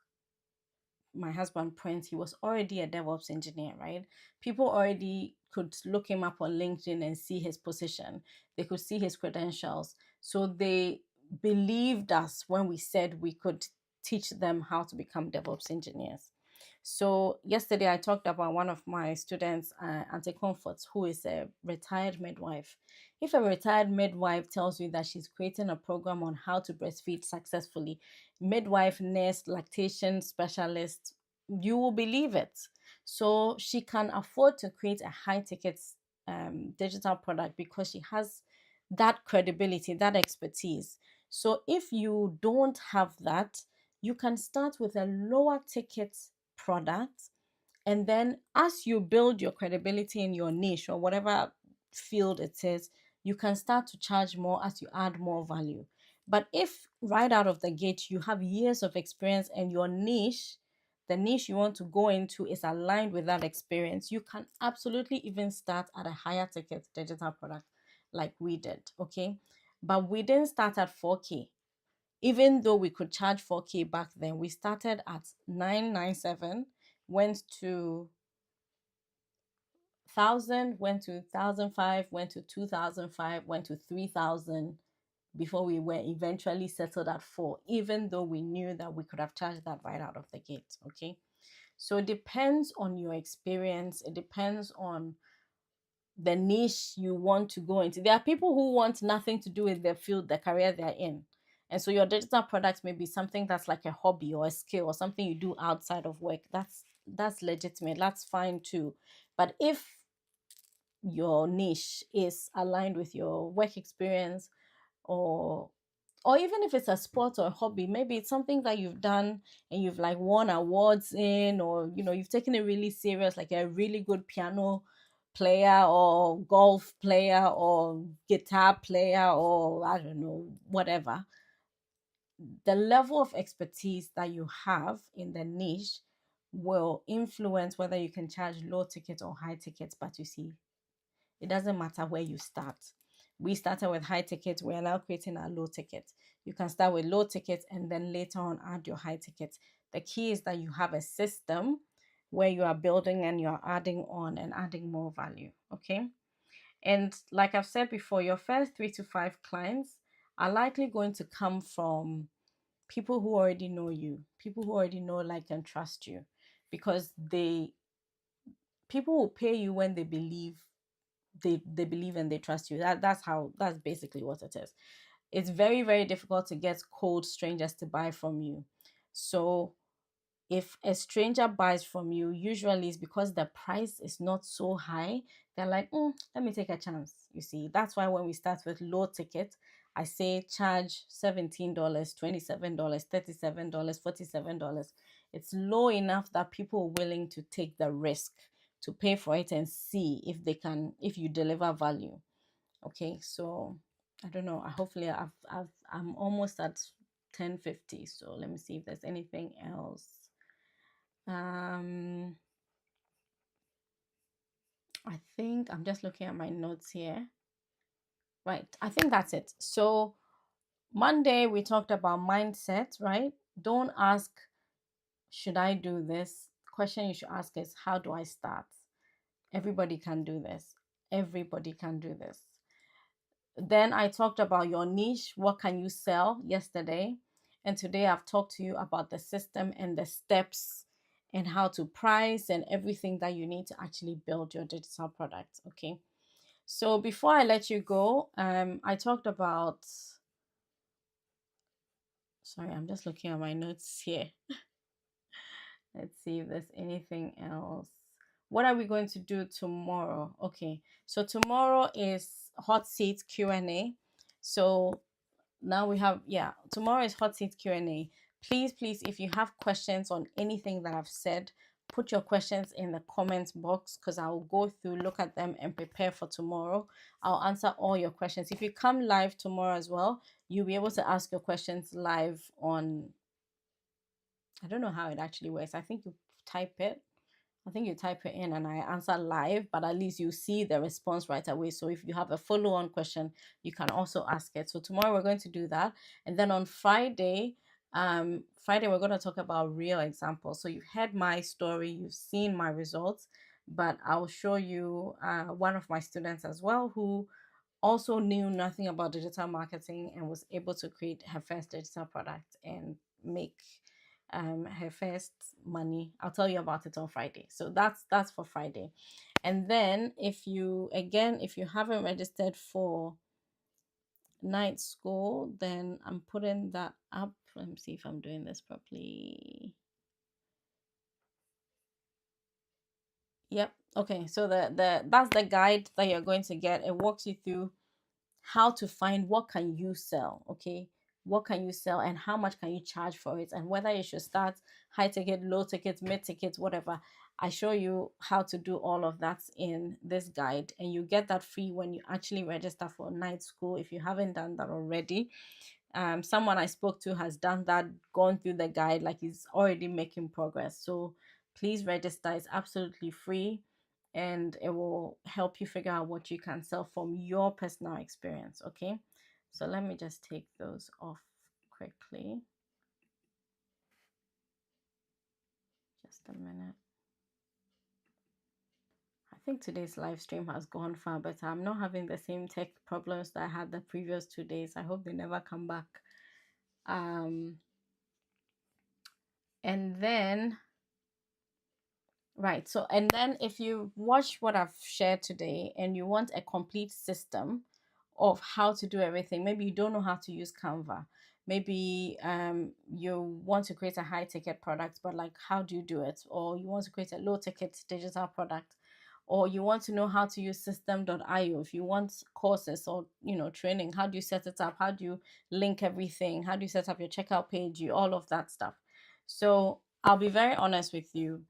my husband Prince, he was already a DevOps engineer, right? People already could look him up on LinkedIn and see his position. They could see his credentials. So they believed us when we said we could teach them how to become DevOps engineers. So yesterday I talked about one of my students, Auntie Comforts, who is a retired midwife. If a retired midwife tells you that she's creating a program on how to breastfeed successfully, midwife, nurse, lactation specialist, you will believe it. So she can afford to create a high ticket digital product because she has that credibility, that expertise. So if you don't have that, you can start with a lower ticket product, and then as you build your credibility in your niche or whatever field it is, you can start to charge more as you add more value. But if right out of the gate you have years of experience and your niche, the niche you want to go into is aligned with that experience, you can absolutely even start at a higher ticket digital product like we did, okay? But we didn't start at 4K. Even though we could charge 4K back then, we started at 997, went to 1000, went to 1005, went to 2005, went to 3000 before we were eventually settled at 4, even though we knew that we could have charged that right out of the gate, okay? So it depends on your experience, it depends on the niche you want to go into. There are people who want nothing to do with their field, the career they're in. And so your digital products may be something that's like a hobby or a skill or something you do outside of work. That's legitimate. That's fine too. But if your niche is aligned with your work experience, or even if it's a sport or a hobby, maybe it's something that you've done and you've like won awards in, or you've taken it really serious, like a really good piano player or golf player or guitar player, or I don't know, whatever. The level of expertise that you have in the niche will influence whether you can charge low ticket or high tickets. But you see, it doesn't matter where you start. We started with high tickets. We are now creating our low tickets. You can start with low tickets and then later on add your high tickets. The key is that you have a system where you are building and you're adding on and adding more value. Okay. And like I've said before, your first 3 to 5 clients are likely going to come from people who already know you, people who already know, like, and trust you, because people will pay you when they believe, they believe and they trust you. That's basically what it is. It's very, very difficult to get cold strangers to buy from you. So if a stranger buys from you, usually it's because the price is not so high. They're like, let me take a chance. You see, that's why when we start with low ticket, I say charge $17, $27, $37, $47. It's low enough that people are willing to take the risk to pay for it and see if you deliver value. Okay, so I don't know. Hopefully I'm almost at 10:50. So let me see if there's anything else. um I think I'm just looking at my notes here. Right, I think that's it. So Monday, we talked about mindset, right? Don't ask, should I do this? Question you should ask is, how do I start? Everybody can do this. Everybody can do this. Then I talked about your niche. What can you sell yesterday? And today I've talked to you about the system and the steps and how to price and everything that you need to actually build your digital product. Okay. So before I let you go, I talked about, sorry, I'm just looking at my notes here. Let's see if there's anything else. What are we going to do tomorrow? Okay. So tomorrow is hot seat Q&A. So now we have, yeah, tomorrow is hot seat Q&A. Please, if you have questions on anything that I've said, put your questions in the comments box, because I'll go through, look at them, and prepare for tomorrow. I'll answer all your questions. If you come live tomorrow as well, you'll be able to ask your questions live on, I don't know how it actually works. I think you type it. I think you type it in and I answer live, but at least you see the response right away. So if you have a follow-on question, you can also ask it. So tomorrow we're going to do that. And then on Friday we're going to talk about real examples. So you've heard my story, you've seen my results, but I'll show you one of my students as well who also knew nothing about digital marketing and was able to create her first digital product and make her first money. I'll tell you about it on Friday. So that's for Friday. And then if you haven't registered for night school, then I'm putting that up. Let me see if I'm doing this properly. Yep. Okay. So the that's the guide that you're going to get. It walks you through how to find what can you sell. Okay, what can you sell and how much can you charge for it, and whether you should start high ticket, low ticket, mid ticket, whatever. I show you how to do all of that in this guide, and you get that free when you actually register for night school if you haven't done that already. Someone I spoke to has done that, gone through the guide, like he's already making progress. So please register. It's absolutely free and it will help you figure out what you can sell from your personal experience. Okay, so let me just take those off quickly. Just a minute. I think today's live stream has gone far better. I'm not having the same tech problems that I had the previous 2 days. I hope they never come back. And then Right. So, and then if you watch what I've shared today and you want a complete system of how to do everything, maybe you don't know how to use Canva. Maybe you want to create a high ticket product, but like how do you do it? Or you want to create a low ticket digital product, or you want to know how to use system.io. If you want courses or training, how do you set it up? How do you link everything? How do you set up your checkout page? All of that stuff. So I'll be very honest with you.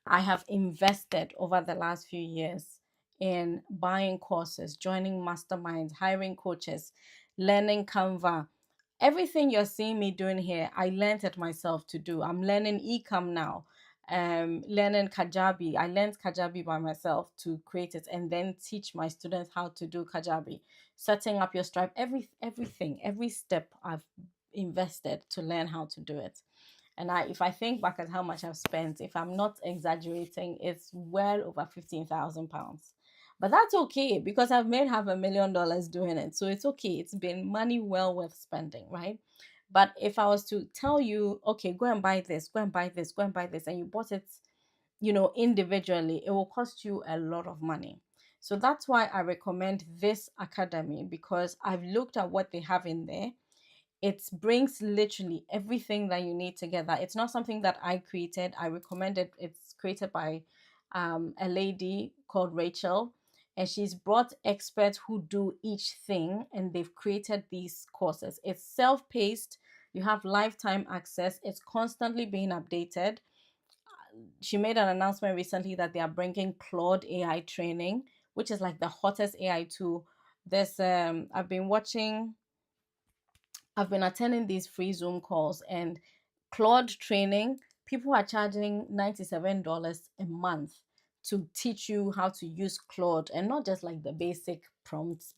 I have invested over the last few years in buying courses, joining masterminds, hiring coaches, learning Canva. Everything you're seeing me doing here, I learned it myself to do. I'm learning ecom now, learning Kajabi. I learned Kajabi by myself to create it and then teach my students how to do Kajabi. Setting up your Stripe, everything, every step I've invested to learn how to do it. And if I think back at how much I've spent, if I'm not exaggerating, it's well over £15,000. But that's okay because I've made $500,000 doing it. So it's okay. It's been money well worth spending, right? But if I was to tell you, okay, go and buy this, go and buy this, go and buy this, and you bought it, individually, it will cost you a lot of money. So that's why I recommend this academy, because I've looked at what they have in there. It brings literally everything that you need together. It's not something that I created. I recommend it. It's created by a lady called Rachel, and she's brought experts who do each thing, and they've created these courses. It's self-paced. You have lifetime access. It's constantly being updated. She made an announcement recently that they are bringing Claude AI training, which is like the hottest AI tool. There's I've been attending these free Zoom calls, and Claude training, people are charging $97 a month to teach you how to use Claude, and not just like the basic prompts,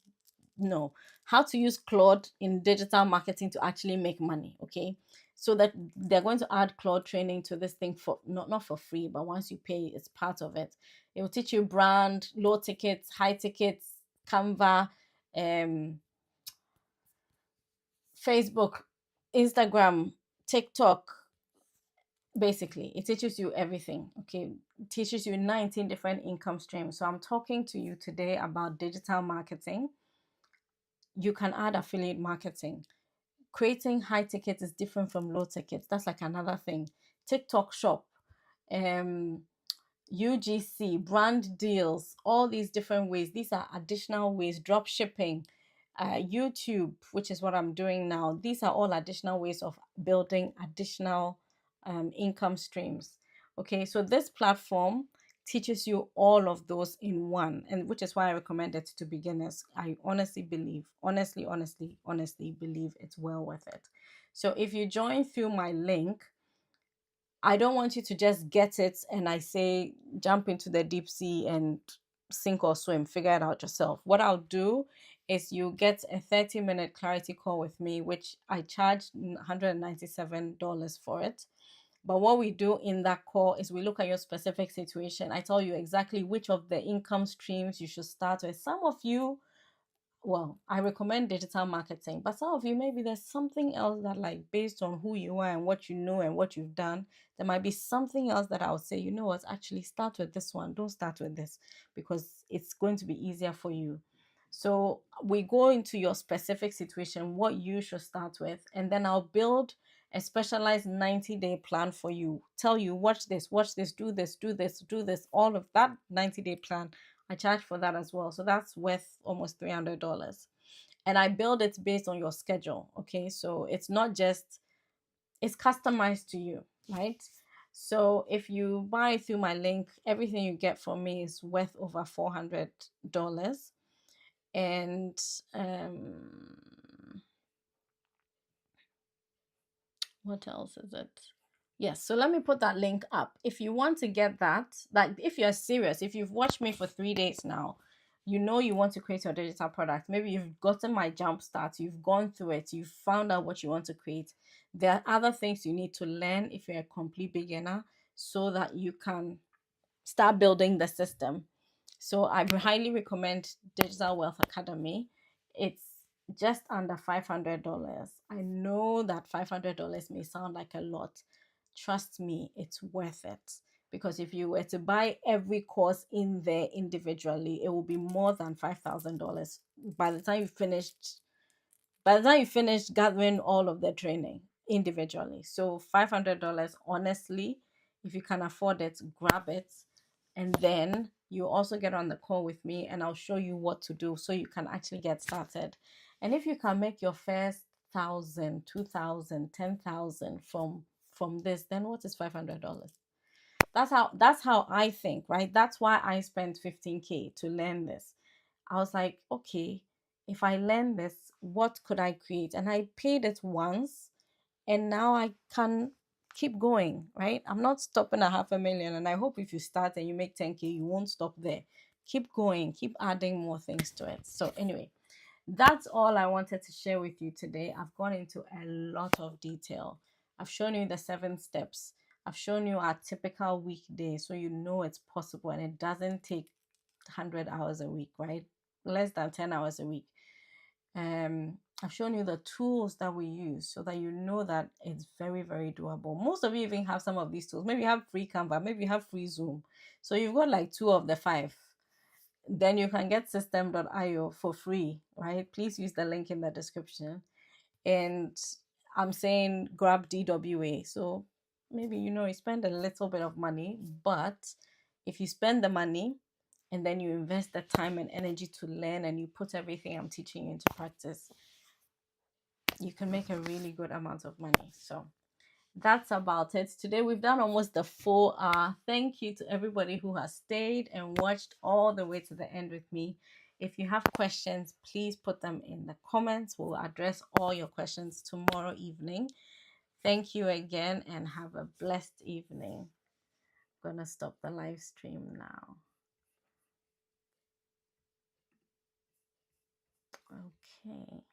no, how to use Claude in digital marketing to actually make money. Okay, so that they're going to add Claude training to this thing for not for free, but once you pay, it's part of it. It will teach you brand, low tickets, high tickets, Canva, um, Facebook, Instagram, TikTok. Basically, it teaches you everything. Okay, it teaches you 19 different income streams. So I'm talking to you today about digital marketing. You can add affiliate marketing. Creating high tickets is different from low tickets. That's like another thing. TikTok shop, um UGC, brand deals, all these different ways. These are additional ways. Drop shipping, YouTube, which is what I'm doing now. These are all additional ways of building additional income streams. Okay, so this platform teaches you all of those in one, and which is why I recommend it to beginners. I honestly believe, honestly believe it's well worth it. So if you join through my link, I don't want you to just get it and I say jump into the deep sea and sink or swim, figure it out yourself. What I'll do is you get a 30-minute clarity call with me, which I charge $197 for it. But what we do in that call is we look at your specific situation. I tell you exactly which of the income streams you should start with. Some of you, well, I recommend digital marketing, but some of you, maybe there's something else that, like, based on who you are and what you know and what you've done, there might be something else that I would say, you know what, actually start with this one. Don't start with this because it's going to be easier for you. So we go into your specific situation, what you should start with, and then I'll build a specialized 90-day plan for you. Tell you, watch this, do this, do this, do this, all of that 90-day plan. I charge for that as well. So that's worth almost $300. And I build it based on your schedule. Okay. So it's not just, it's customized to you, right? So if you buy through my link, everything you get from me is worth over $400. And what else is it? Yes, so let me put that link up. If you want to get that, like if you're serious, if you've watched me for 3 days now, you know you want to create your digital product. Maybe you've gotten my jump start, you've gone through it, you've found out what you want to create. There are other things you need to learn if you're a complete beginner so that you can start building the system. So I highly recommend Digital Wealth Academy. It's just under $500. I know that $500 may sound like a lot. Trust me, it's worth it. Because if you were to buy every course in there individually, it will be more than $5,000 by the time you finished gathering all of the training individually. So $500, honestly, if you can afford it, grab it. And then you also get on the call with me and I'll show you what to do so you can actually get started. And if you can make your first 1,000, 2,000, 10,000 from this, then what is $500? That's how I think, right? That's why I spent 15K to learn this. I was like, okay, if I learn this, what could I create? And I paid it once and now I can keep going, right? I'm not stopping at 500,000. And I hope if you start and you make 10K, you won't stop there. Keep going, keep adding more things to it. So anyway, that's all I wanted to share with you today. I've gone into a lot of detail. I've shown you the 7 steps. I've shown you our typical weekday so you know it's possible and it doesn't take 100 hours a week, right? Less than 10 hours a week. I've shown you the tools that we use so that you know that it's very, very doable. Most of you even have some of these tools. Maybe you have free Canva, maybe you have free Zoom. So you've got like 2 of the 5. Then you can get system.io for free, right? Please use the link in the description. And I'm saying grab DWA. So maybe you spend a little bit of money, but if you spend the money and then you invest the time and energy to learn and you put everything I'm teaching you into practice, you can make a really good amount of money. So that's about it. Today we've done almost the full hour. Thank you to everybody who has stayed and watched all the way to the end with me. If you have questions, please put them in the comments. We'll address all your questions tomorrow evening. Thank you again and have a blessed evening. I'm gonna stop the live stream now. Okay.